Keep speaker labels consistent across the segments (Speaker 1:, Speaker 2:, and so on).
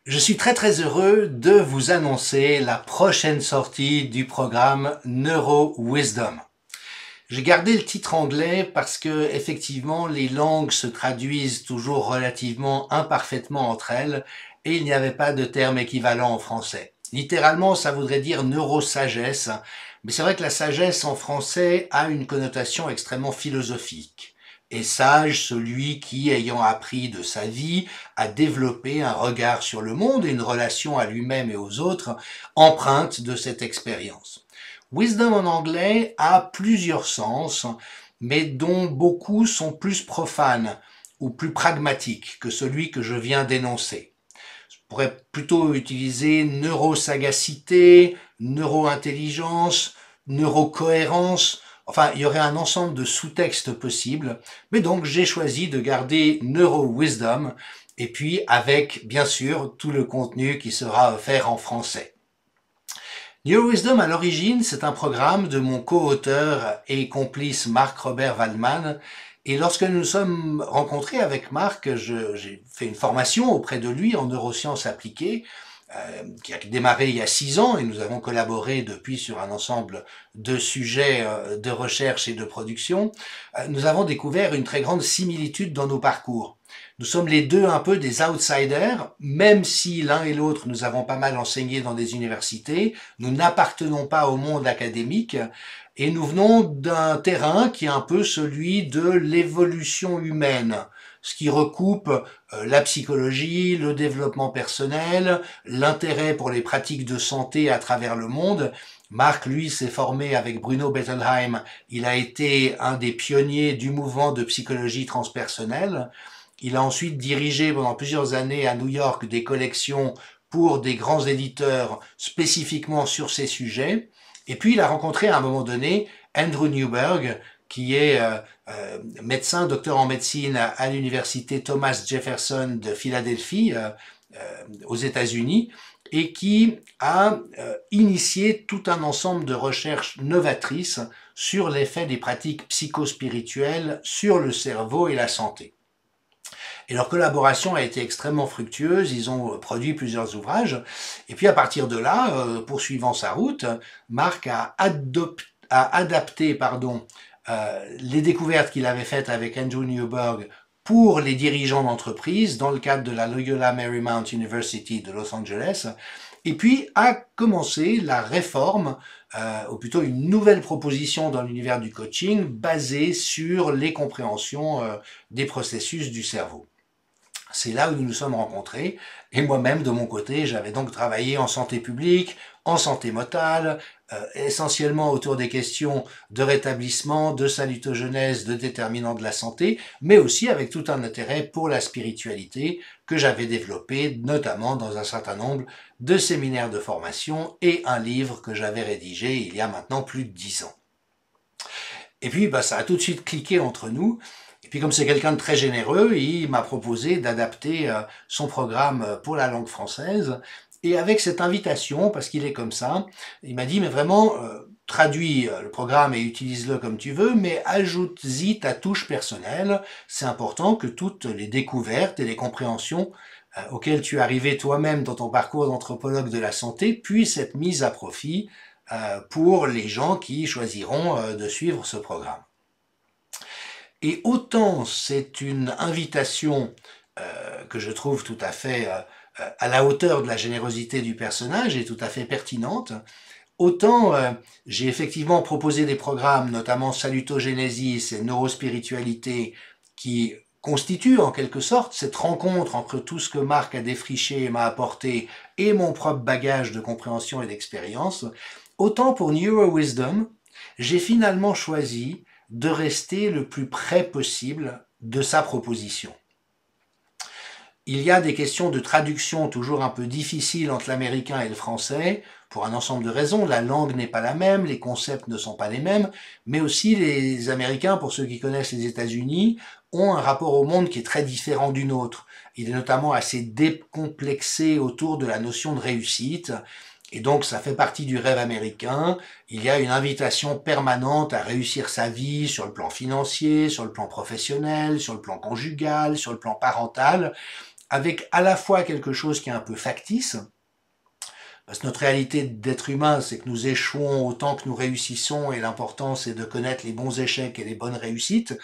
Speaker 1: Je suis très heureux de vous annoncer la prochaine sortie du programme Neuro Wisdom. J'ai gardé le titre anglais parce que effectivement les langues se traduisent toujours relativement imparfaitement entre elles et il n'y avait pas de terme équivalent en français. Littéralement, ça voudrait dire neurosagesse, mais c'est vrai que la sagesse en français a une connotation extrêmement philosophique. Et sage, celui qui, ayant appris de sa vie, a développé un regard sur le monde et une relation à lui-même et aux autres empreinte de cette expérience. Wisdom en anglais a plusieurs sens, mais dont beaucoup sont plus profanes ou plus pragmatiques que celui que je viens d'énoncer. Je pourrais plutôt utiliser neurosagacité, neurointelligence, neurocohérence. Enfin, il y aurait un ensemble de sous-textes possibles, mais donc j'ai choisi de garder neuro-wisdom et puis avec, bien sûr, tout le contenu qui sera offert en français. NeuroWisdom, à l'origine, c'est un programme de mon co-auteur et complice Marc-Robert Waldman. Et lorsque nous nous sommes rencontrés avec Marc, j'ai fait une formation auprès de lui en neurosciences appliquées, qui a démarré il y a 6 ans, et nous avons collaboré depuis sur un ensemble de sujets de recherche et de production. Nous avons découvert une très grande similitude dans nos parcours. Nous sommes les deux un peu des outsiders, même si l'un et l'autre nous avons pas mal enseigné dans des universités, nous n'appartenons pas au monde académique et nous venons d'un terrain qui est un peu celui de l'évolution humaine, ce qui recoupe la psychologie, le développement personnel, l'intérêt pour les pratiques de santé à travers le monde. Marc, lui, s'est formé avec Bruno Bettelheim. Il a été un des pionniers du mouvement de psychologie transpersonnelle. Il a ensuite dirigé pendant plusieurs années à New York des collections pour des grands éditeurs spécifiquement sur ces sujets. Et puis il a rencontré à un moment donné Andrew Newberg, qui est médecin, docteur en médecine à l'université Thomas Jefferson de Philadelphie, aux États-Unis, et qui a initié tout un ensemble de recherches novatrices sur l'effet des pratiques psychospirituelles sur le cerveau et la santé. Et leur collaboration a été extrêmement fructueuse, ils ont produit plusieurs ouvrages, et puis à partir de là, poursuivant sa route, Marc a adapté les découvertes qu'il avait faites avec Andrew Newberg pour les dirigeants d'entreprise dans le cadre de la Loyola Marymount University de Los Angeles, et puis a commencé la réforme, ou plutôt une nouvelle proposition dans l'univers du coaching basée sur les compréhensions des processus du cerveau. C'est là où nous nous sommes rencontrés et moi-même de mon côté j'avais donc travaillé en santé publique, en santé mentale, essentiellement autour des questions de rétablissement, de salutogenèse, de déterminants de la santé, mais aussi avec tout un intérêt pour la spiritualité que j'avais développé notamment dans un certain nombre de séminaires de formation et un livre que j'avais rédigé il y a maintenant plus de 10 ans. Et puis ça a tout de suite cliqué entre nous. Et puis comme c'est quelqu'un de très généreux, il m'a proposé d'adapter son programme pour la langue française. Et avec cette invitation, parce qu'il est comme ça, il m'a dit, mais vraiment, traduis le programme et utilise-le comme tu veux, mais ajoute-y ta touche personnelle. C'est important que toutes les découvertes et les compréhensions auxquelles tu es arrivé toi-même dans ton parcours d'anthropologue de la santé puissent être mises à profit pour les gens qui choisiront de suivre ce programme. Et autant c'est une invitation que je trouve tout à fait à la hauteur de la générosité du personnage et tout à fait pertinente, autant j'ai effectivement proposé des programmes, notamment Salutogenesis et Neurospiritualité, qui constituent en quelque sorte cette rencontre entre tout ce que Marc a défriché et m'a apporté et mon propre bagage de compréhension et d'expérience, autant pour NeuroWisdom, j'ai finalement choisi de rester le plus près possible de sa proposition. Il y a des questions de traduction toujours un peu difficiles entre l'américain et le français, pour un ensemble de raisons. La langue n'est pas la même, les concepts ne sont pas les mêmes, mais aussi les Américains, pour ceux qui connaissent les États-Unis, ont un rapport au monde qui est très différent du nôtre. Il est notamment assez décomplexé autour de la notion de réussite. Et donc, ça fait partie du rêve américain. Il y a une invitation permanente à réussir sa vie sur le plan financier, sur le plan professionnel, sur le plan conjugal, sur le plan parental, avec à la fois quelque chose qui est un peu factice, parce que notre réalité d'être humain, c'est que nous échouons autant que nous réussissons, et l'important c'est de connaître les bons échecs et les bonnes réussites,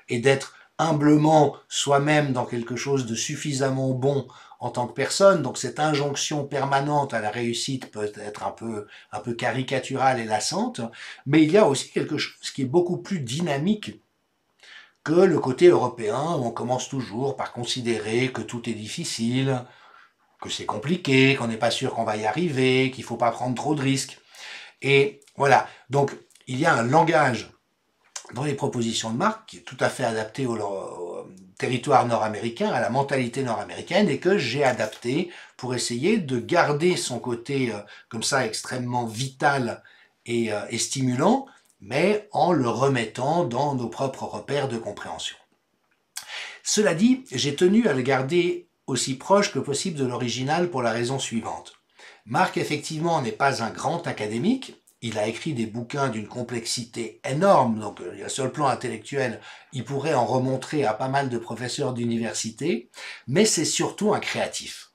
Speaker 1: et d'être humblement soi-même dans quelque chose de suffisamment bon en tant que personne. Donc cette injonction permanente à la réussite peut être un peu caricaturale et lassante, mais il y a aussi quelque chose qui est beaucoup plus dynamique que le côté européen, où on commence toujours par considérer que tout est difficile, que c'est compliqué, qu'on n'est pas sûr qu'on va y arriver, qu'il ne faut pas prendre trop de risques. Et voilà, donc il y a un langage dans les propositions de marque qui est tout à fait adapté au territoire nord-américain, à la mentalité nord-américaine, et que j'ai adapté pour essayer de garder son côté comme ça extrêmement vital et stimulant, mais en le remettant dans nos propres repères de compréhension. Cela dit, j'ai tenu à le garder aussi proche que possible de l'original pour la raison suivante. Marc, effectivement, n'est pas un grand académique. Il a écrit des bouquins d'une complexité énorme, donc sur le plan intellectuel, il pourrait en remontrer à pas mal de professeurs d'université, mais c'est surtout un créatif.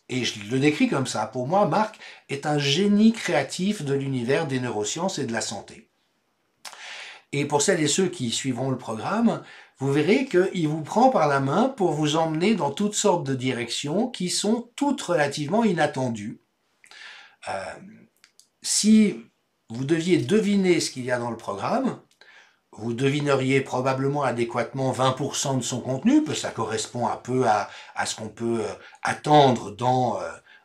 Speaker 1: Et je le décris comme ça. Pour moi, Marc est un génie créatif de l'univers des neurosciences et de la santé. Et pour celles et ceux qui suivront le programme, vous verrez qu'il vous prend par la main pour vous emmener dans toutes sortes de directions qui sont toutes relativement inattendues. Si vous deviez deviner ce qu'il y a dans le programme, vous devineriez probablement adéquatement 20% de son contenu, parce que ça correspond un peu à ce qu'on peut attendre dans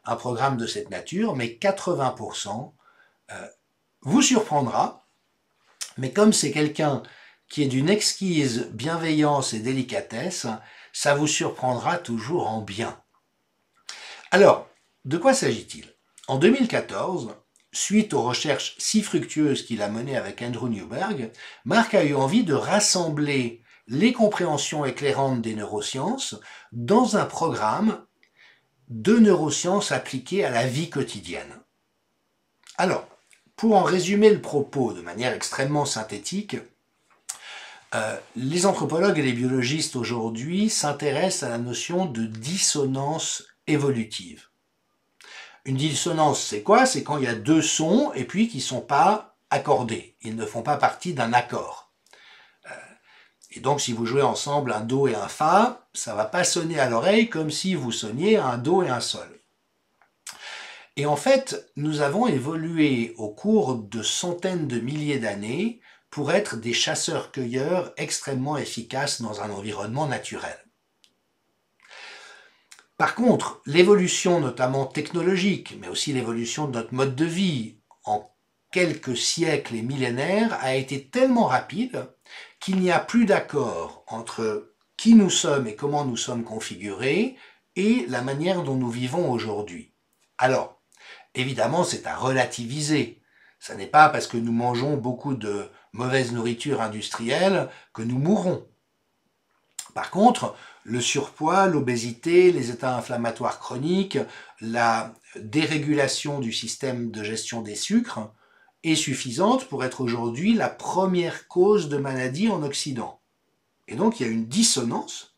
Speaker 1: un programme de cette nature, mais 80% vous surprendra. Mais comme c'est quelqu'un qui est d'une exquise bienveillance et délicatesse, ça vous surprendra toujours en bien. Alors, de quoi s'agit-il? En 2014, suite aux recherches si fructueuses qu'il a menées avec Andrew Newberg, Marc a eu envie de rassembler les compréhensions éclairantes des neurosciences dans un programme de neurosciences appliquées à la vie quotidienne. Alors, pour en résumer le propos de manière extrêmement synthétique, les anthropologues et les biologistes aujourd'hui s'intéressent à la notion de dissonance évolutive. Une dissonance, c'est quoi? C'est quand il y a deux sons et puis qui ne sont pas accordés. Ils ne font pas partie d'un accord. Et donc, si vous jouez ensemble un Do et un Fa, ça ne va pas sonner à l'oreille comme si vous sonniez un Do et un Sol. Et en fait, nous avons évolué au cours de centaines de milliers d'années pour être des chasseurs-cueilleurs extrêmement efficaces dans un environnement naturel. Par contre, l'évolution notamment technologique, mais aussi l'évolution de notre mode de vie en quelques siècles et millénaires a été tellement rapide qu'il n'y a plus d'accord entre qui nous sommes et comment nous sommes configurés et la manière dont nous vivons aujourd'hui. Alors, évidemment, c'est à relativiser. Ce n'est pas parce que nous mangeons beaucoup de mauvaise nourriture industrielle que nous mourrons. Par contre, le surpoids, l'obésité, les états inflammatoires chroniques, la dérégulation du système de gestion des sucres est suffisante pour être aujourd'hui la première cause de maladie en Occident. Et donc il y a une dissonance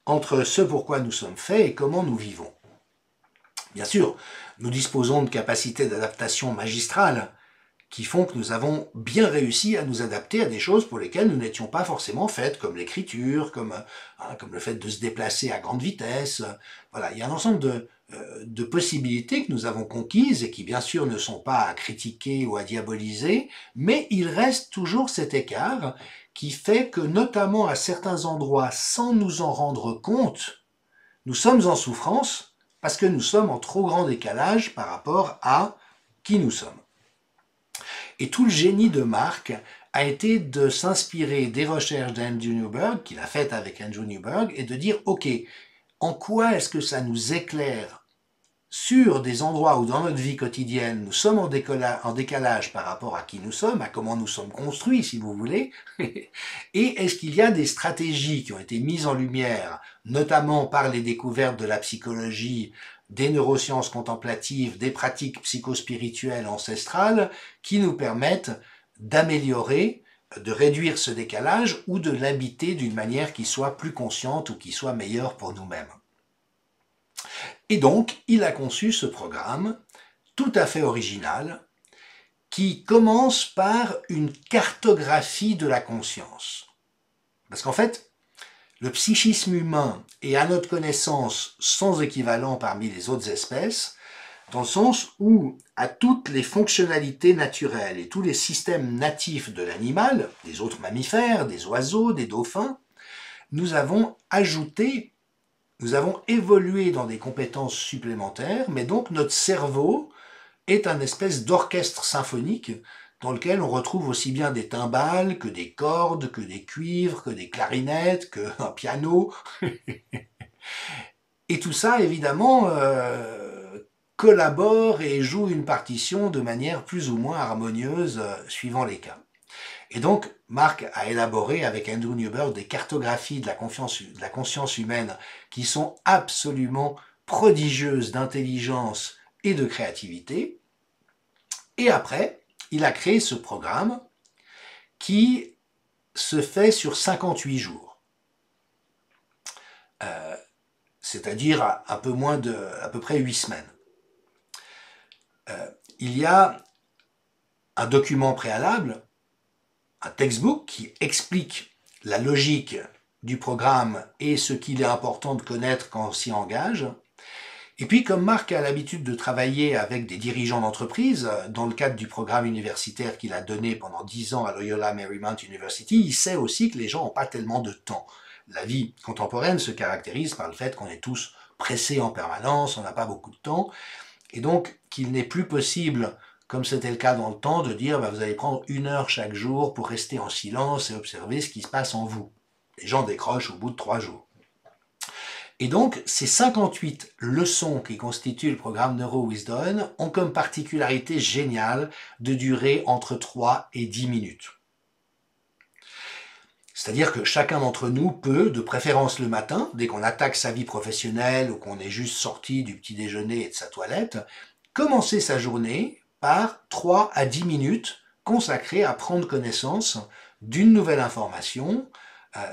Speaker 1: entre ce pourquoi nous sommes faits et comment nous vivons. Bien sûr, nous disposons de capacités d'adaptation magistrales qui font que nous avons bien réussi à nous adapter à des choses pour lesquelles nous n'étions pas forcément faites, comme l'écriture, comme le fait de se déplacer à grande vitesse. Voilà, il y a un ensemble de possibilités que nous avons conquises et qui bien sûr ne sont pas à critiquer ou à diaboliser, mais il reste toujours cet écart qui fait que, notamment à certains endroits, sans nous en rendre compte, nous sommes en souffrance parce que nous sommes en trop grand décalage par rapport à qui nous sommes. Et tout le génie de Marc a été de s'inspirer des recherches d'Andrew Newberg, qu'il a faites avec Andrew Newberg, et de dire, ok, en quoi est-ce que ça nous éclaire sur des endroits où dans notre vie quotidienne, nous sommes en décalage par rapport à qui nous sommes, à comment nous sommes construits, si vous voulez, et est-ce qu'il y a des stratégies qui ont été mises en lumière, notamment par les découvertes de la psychologie, des neurosciences contemplatives, des pratiques psychospirituelles ancestrales, qui nous permettent d'améliorer de réduire ce décalage ou de l'habiter d'une manière qui soit plus consciente ou qui soit meilleure pour nous-mêmes. Et donc, il a conçu ce programme tout à fait original qui commence par une cartographie de la conscience. Parce qu'en fait, le psychisme humain est à notre connaissance sans équivalent parmi les autres espèces, dans le sens où à toutes les fonctionnalités naturelles et tous les systèmes natifs de l'animal, des autres mammifères, des oiseaux, des dauphins, nous avons ajouté, nous avons évolué dans des compétences supplémentaires, mais donc notre cerveau est un espèce d'orchestre symphonique dans lequel on retrouve aussi bien des timbales que des cordes, que des cuivres, que des clarinettes, qu'un piano. Et tout ça, évidemment, collabore et joue une partition de manière plus ou moins harmonieuse suivant les cas. Et donc, Mark a élaboré avec Andrew Newberg des cartographies de la conscience humaine qui sont absolument prodigieuses d'intelligence et de créativité. Et après, il a créé ce programme qui se fait sur 58 jours. C'est-à-dire à peu près 8 semaines. Il y a un document préalable, un textbook qui explique la logique du programme et ce qu'il est important de connaître quand on s'y engage. Et puis, comme Mark a l'habitude de travailler avec des dirigeants d'entreprise, dans le cadre du programme universitaire qu'il a donné pendant 10 ans à Loyola Marymount University, il sait aussi que les gens n'ont pas tellement de temps. La vie contemporaine se caractérise par le fait qu'on est tous pressés en permanence, on n'a pas beaucoup de temps, et donc qu'il n'est plus possible, comme c'était le cas dans le temps, de dire vous allez prendre 1 heure chaque jour pour rester en silence et observer ce qui se passe en vous. Les gens décrochent au bout de 3 jours. Et donc, ces 58 leçons qui constituent le programme NeuroWisdom ont comme particularité géniale de durer entre 3 et 10 minutes. C'est-à-dire que chacun d'entre nous peut, de préférence le matin, dès qu'on attaque sa vie professionnelle ou qu'on est juste sorti du petit déjeuner et de sa toilette, commencer sa journée par 3 à 10 minutes consacrées à prendre connaissance d'une nouvelle information,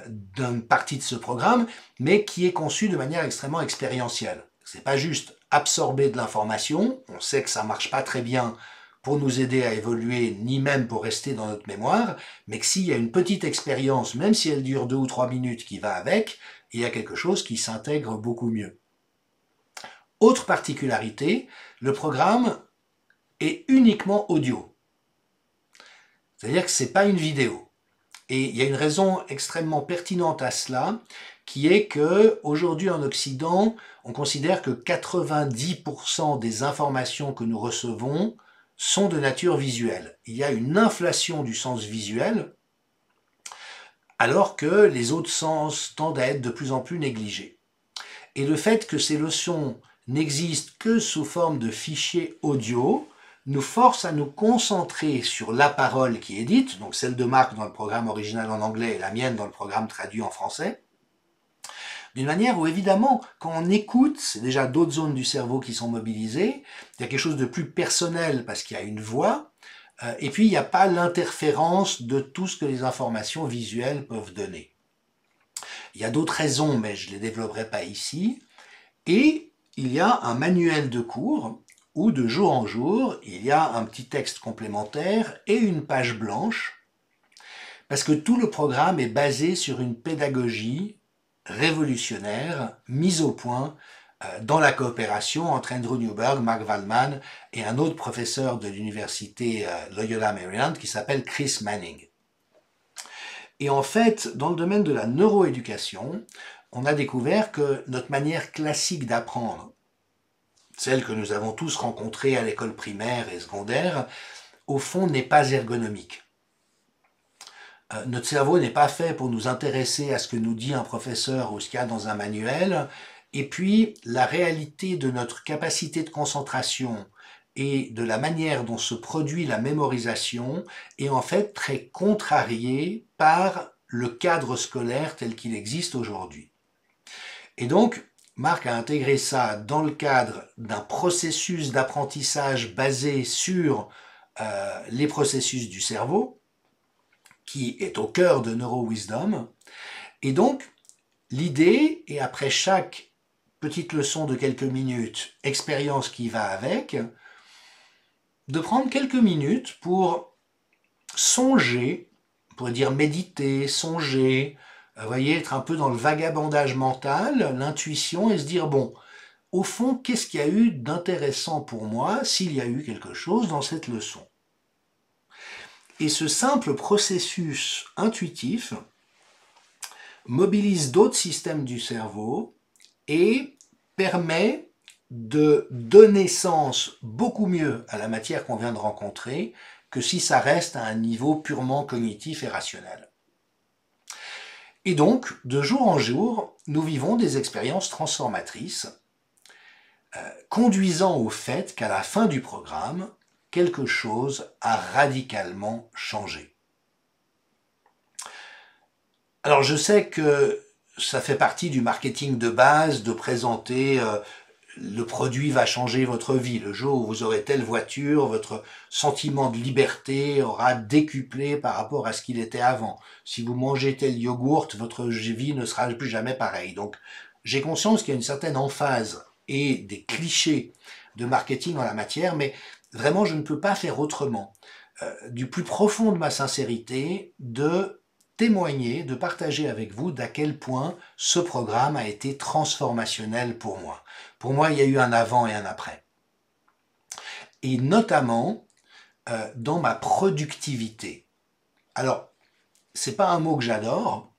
Speaker 1: d'une partie de ce programme, mais qui est conçu de manière extrêmement expérientielle. C'est pas juste absorber de l'information, on sait que ça marche pas très bien pour nous aider à évoluer, ni même pour rester dans notre mémoire, mais que s'il y a une petite expérience, même si elle dure 2 ou 3 minutes qui va avec, il y a quelque chose qui s'intègre beaucoup mieux. Autre particularité, le programme est uniquement audio. C'est-à-dire que ce n'est pas une vidéo. Et il y a une raison extrêmement pertinente à cela, qui est qu'aujourd'hui en Occident, on considère que 90% des informations que nous recevons sont de nature visuelle. Il y a une inflation du sens visuel, alors que les autres sens tendent à être de plus en plus négligés. Et le fait que ces leçons n'existent que sous forme de fichiers audio nous force à nous concentrer sur la parole qui est dite, donc celle de Marc dans le programme original en anglais et la mienne dans le programme traduit en français, d'une manière où évidemment, quand on écoute, c'est déjà d'autres zones du cerveau qui sont mobilisées, il y a quelque chose de plus personnel parce qu'il y a une voix, et puis il n'y a pas l'interférence de tout ce que les informations visuelles peuvent donner. Il y a d'autres raisons, mais je ne les développerai pas ici, et il y a un manuel de cours où de jour en jour, il y a un petit texte complémentaire et une page blanche, parce que tout le programme est basé sur une pédagogie révolutionnaire mise au point dans la coopération entre Andrew Newberg, Mark Waldman et un autre professeur de l'université Loyola Marymount qui s'appelle Chris Manning. Et en fait, dans le domaine de la neuroéducation, on a découvert que notre manière classique d'apprendre, celle que nous avons tous rencontrée à l'école primaire et secondaire, au fond n'est pas ergonomique. Notre cerveau n'est pas fait pour nous intéresser à ce que nous dit un professeur ou ce qu'il y a dans un manuel, et puis la réalité de notre capacité de concentration et de la manière dont se produit la mémorisation est en fait très contrariée par le cadre scolaire tel qu'il existe aujourd'hui. Et donc, Marc a intégré ça dans le cadre d'un processus d'apprentissage basé sur les processus du cerveau, qui est au cœur de NeuroWisdom. Et donc, l'idée, et après chaque petite leçon de quelques minutes, expérience qui va avec, de prendre quelques minutes pour songer, on pourrait dire méditer, songer, vous voyez, être un peu dans le vagabondage mental, l'intuition, et se dire, bon, au fond, qu'est-ce qu'il y a eu d'intéressant pour moi, s'il y a eu quelque chose dans cette leçon? Et ce simple processus intuitif mobilise d'autres systèmes du cerveau et permet de donner sens beaucoup mieux à la matière qu'on vient de rencontrer que si ça reste à un niveau purement cognitif et rationnel. Et donc, de jour en jour, nous vivons des expériences transformatrices, conduisant au fait qu'à la fin du programme, quelque chose a radicalement changé. Alors je sais que ça fait partie du marketing de base de présenter le produit va changer votre vie. Le jour où vous aurez telle voiture, votre sentiment de liberté aura décuplé par rapport à ce qu'il était avant. Si vous mangez tel yogourt, votre vie ne sera plus jamais pareille. Donc j'ai conscience qu'il y a une certaine emphase et des clichés de marketing en la matière, mais vraiment je ne peux pas faire autrement. Du plus profond de ma sincérité, de témoigner, de partager avec vous d'à quel point ce programme a été transformationnel pour moi. Pour moi, il y a eu un avant et un après. Et notamment dans ma productivité. Alors, c'est pas un mot que j'adore,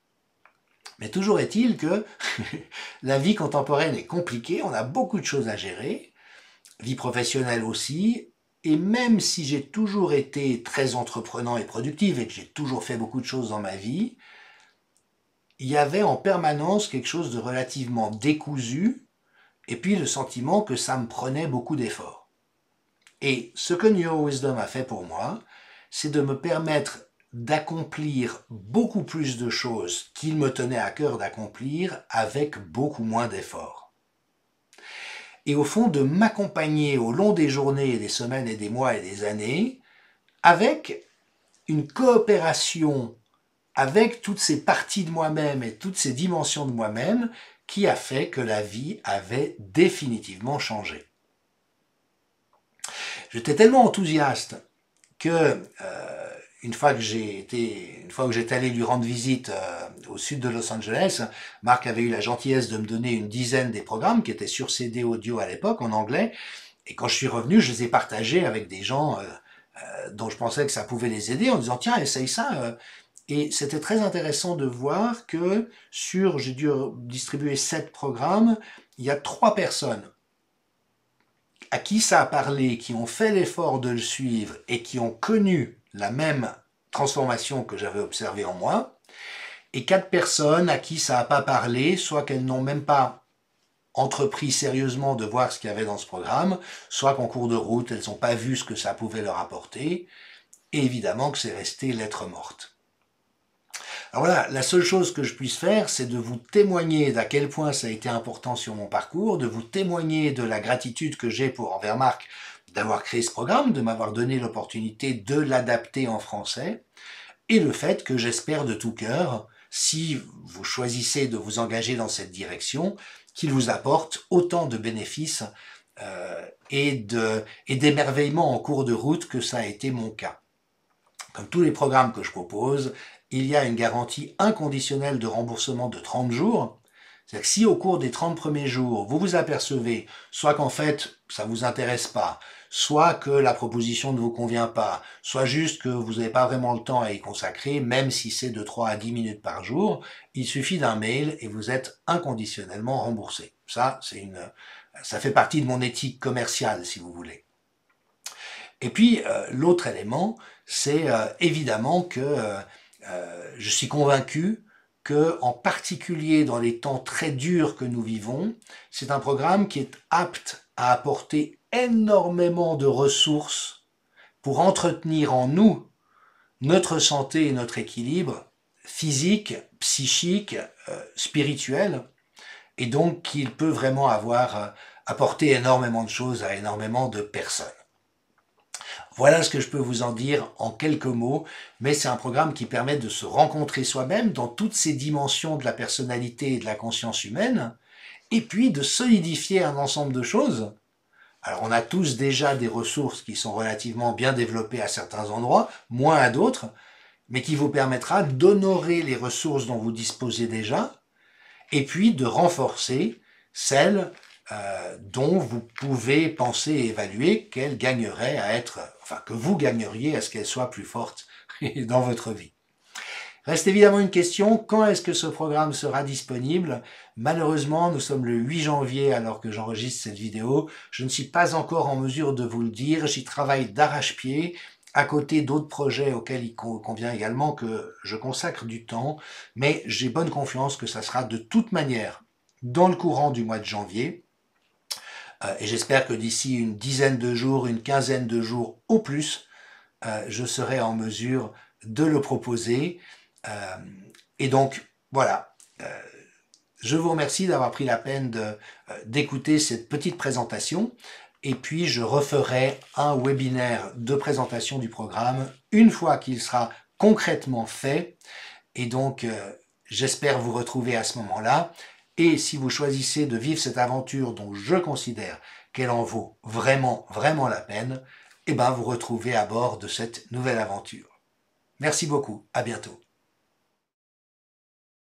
Speaker 1: mais toujours est-il que la vie contemporaine est compliquée, on a beaucoup de choses à gérer, vie professionnelle aussi, et même si j'ai toujours été très entreprenant et productif et que j'ai toujours fait beaucoup de choses dans ma vie, il y avait en permanence quelque chose de relativement décousu, et puis le sentiment que ça me prenait beaucoup d'efforts. Et ce que NeuroWisdom a fait pour moi, c'est de me permettre d'accomplir beaucoup plus de choses qu'il me tenait à cœur d'accomplir avec beaucoup moins d'efforts. Et au fond, de m'accompagner au long des journées, et des semaines et des mois et des années avec une coopération avec toutes ces parties de moi-même et toutes ces dimensions de moi-même qui a fait que la vie avait définitivement changé. J'étais tellement enthousiaste que une fois que j'étais allé lui rendre visite au sud de Los Angeles, Marc avait eu la gentillesse de me donner une dizaine des programmes qui étaient sur CD audio à l'époque en anglais. Et quand je suis revenu, je les ai partagés avec des gens dont je pensais que ça pouvait les aider en disant tiens, essaye ça. Et c'était très intéressant de voir que j'ai dû distribuer 7 programmes, il y a 3 personnes à qui ça a parlé, qui ont fait l'effort de le suivre et qui ont connu la même transformation que j'avais observée en moi, et 4 personnes à qui ça n'a pas parlé, soit qu'elles n'ont même pas entrepris sérieusement de voir ce qu'il y avait dans ce programme, soit qu'en cours de route, elles n'ont pas vu ce que ça pouvait leur apporter, et évidemment que c'est resté lettre morte. Alors voilà, la seule chose que je puisse faire, c'est de vous témoigner d'à quel point ça a été important sur mon parcours, de vous témoigner de la gratitude que j'ai envers Marc d'avoir créé ce programme, de m'avoir donné l'opportunité de l'adapter en français, et le fait que j'espère de tout cœur, si vous choisissez de vous engager dans cette direction, qu'il vous apporte autant de bénéfices et d'émerveillement en cours de route que ça a été mon cas. Comme tous les programmes que je propose, il y a une garantie inconditionnelle de remboursement de 30 jours. C'est-à-dire que si au cours des 30 premiers jours, vous vous apercevez soit qu'en fait, ça ne vous intéresse pas, soit que la proposition ne vous convient pas, soit juste que vous n'avez pas vraiment le temps à y consacrer, même si c'est de 3 à 10 minutes par jour, il suffit d'un mail et vous êtes inconditionnellement remboursé. Ça fait partie de mon éthique commerciale, si vous voulez. Et puis, l'autre élément, c'est évidemment que je suis convaincu que, en particulier dans les temps très durs que nous vivons, c'est un programme qui est apte à apporter énormément de ressources pour entretenir en nous notre santé et notre équilibre physique, psychique, spirituel, et donc qu'il peut vraiment avoir apporté énormément de choses à énormément de personnes. Voilà ce que je peux vous en dire en quelques mots, mais c'est un programme qui permet de se rencontrer soi-même dans toutes ces dimensions de la personnalité et de la conscience humaine, et puis de solidifier un ensemble de choses. Alors on a tous déjà des ressources qui sont relativement bien développées à certains endroits, moins à d'autres, mais qui vous permettra d'honorer les ressources dont vous disposez déjà, et puis de renforcer celles dont vous pouvez penser et évaluer qu'elles gagneraient à être, enfin que vous gagneriez à ce qu'elles soient plus fortes dans votre vie. Reste évidemment une question, quand est-ce que ce programme sera disponible? Malheureusement, nous sommes le 8 janvier alors que j'enregistre cette vidéo. Je ne suis pas encore en mesure de vous le dire. J'y travaille d'arrache-pied, à côté d'autres projets auxquels il convient également que je consacre du temps. Mais j'ai bonne confiance que ça sera de toute manière dans le courant du mois de janvier. Et j'espère que d'ici une dizaine de jours, une quinzaine de jours au plus, je serai en mesure de le proposer. Et donc, voilà. Je vous remercie d'avoir pris la peine d'écouter cette petite présentation. Et puis, je referai un webinaire de présentation du programme une fois qu'il sera concrètement fait. Et donc, j'espère vous retrouver à ce moment-là. Et si vous choisissez de vivre cette aventure dont je considère qu'elle en vaut vraiment, vraiment la peine, eh ben, vous retrouvez à bord de cette nouvelle aventure. Merci beaucoup. À bientôt.